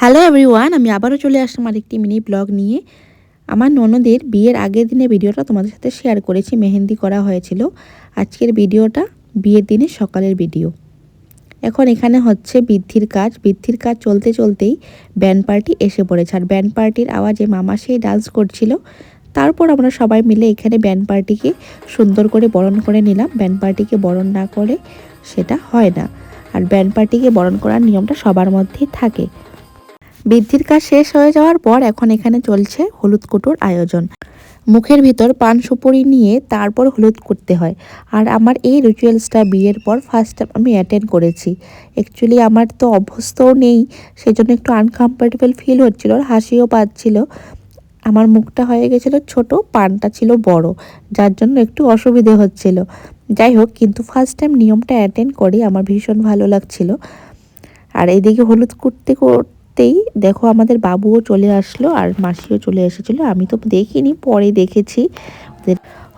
Hello everyone, আমি আবারও চলে আসলাম আরেকটি মিনি ব্লগ নিয়ে। আমার ননদের বিয়ের আগের দিনে ভিডিওটা তোমাদের সাথে শেয়ার করেছি, মেহেন্দি করা হয়েছিল। আজকের ভিডিওটা বিয়ের দিনে সকালের ভিডিও। এখন এখানে হচ্ছে বৃদ্ধির কাজ চলতে চলতেই ব্যান্ড পার্টি এসে পড়েছে। আর ব্যান্ড পার্টির আওয়াজে মামা সেই ডান্স করছিল। তারপর আমরা সবাই মিলে এখানে ব্যান্ড পার্টিকে সুন্দর করে বরণ করে নিলাম। ব্যান্ড পার্টিকে বরণ না করে সেটা হয় না, আর ব্যান্ড পার্টিকে বরণ করার নিয়মটা সবার মধ্যেই থাকে। বৃদ্ধির কাজ শেষ হয়ে যাওয়ার পর এখন এখানে চলছে হলুদ কুটোর আয়োজন। মুখের ভিতর পান সুপুরি নিয়ে তারপর হলুদ করতে হয়। আর আমার এই রিচুয়ালসটা বিয়ের পর ফার্স্ট টাইম আমি অ্যাটেন্ড করেছি। অ্যাকচুয়ালি আমার তো অভ্যস্তও নেই, সেই জন্য একটু আনকমফোর্টেবল ফিল হচ্ছিল, হাসিও পাচ্ছিল। আমার মুখটা হয়ে গেছিলো ছোট, পানটা ছিল বড়, যার জন্য একটু অসুবিধে হচ্ছিল। যাই হোক, কিন্তু ফার্স্ট টাইম নিয়মটা অ্যাটেন্ড করি, আমার ভীষণ ভালো লাগছিল। আর এইদিকে হলুদ করতে করতেই দেখো আমাদের বাবুও চলে আসলো আর মাসিও চলে এসেছিলো। আমি তো দেখিনি, পরে দেখেছি।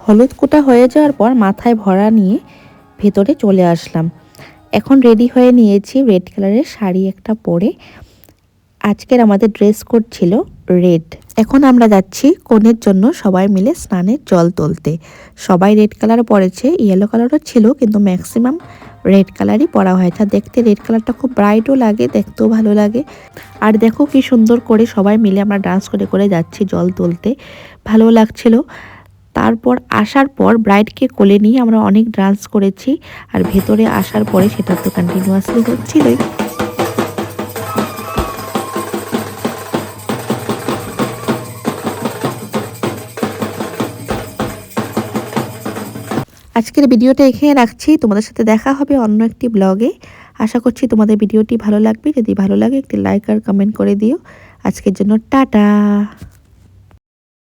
হলুদ কোটা হয়ে যাওয়ার পর মাথায় ভরা নিয়ে ভেতরে চলে আসলাম। এখন রেডি হয়ে নিয়েছি রেড কালারের শাড়ি একটা পরে। আজকের আমাদের ড্রেস কোড ছিল রেড। এখন আমরা যাচ্ছি কনের জন্য সবাই মিলে স্নানের জল তুলতে। সবাই রেড কালার পরেছে, ইয়েলো কালারও ছিল, কিন্তু ম্যাক্সিমাম রেড কালারই পরা হয়েছে। আর দেখতে রেড কালারটা খুব ব্রাইটও লাগে, দেখতেও ভালো লাগে। আর দেখো কি সুন্দর করে সবাই মিলে আমরা ডান্স করে করে যাচ্ছি জল তুলতে, ভালো লাগছিল। তারপর আসার পর ব্রাইডকে কোলে নিয়ে আমরা অনেক ডান্স করেছি। আর ভেতরে আসার পরে সেটা তো কন্টিনিউয়াসলি হচ্ছিলই। আজকের ভিডিওটা এখানে রাখছি, তোমাদের সাথে দেখা হবে অন্য একটি ব্লগে। আশা করছি তোমাদের ভিডিওটি ভালো লাগবে। যদি ভালো লাগে একটি লাইক আর কমেন্ট করে দিও। আজকের জন্য টাটা।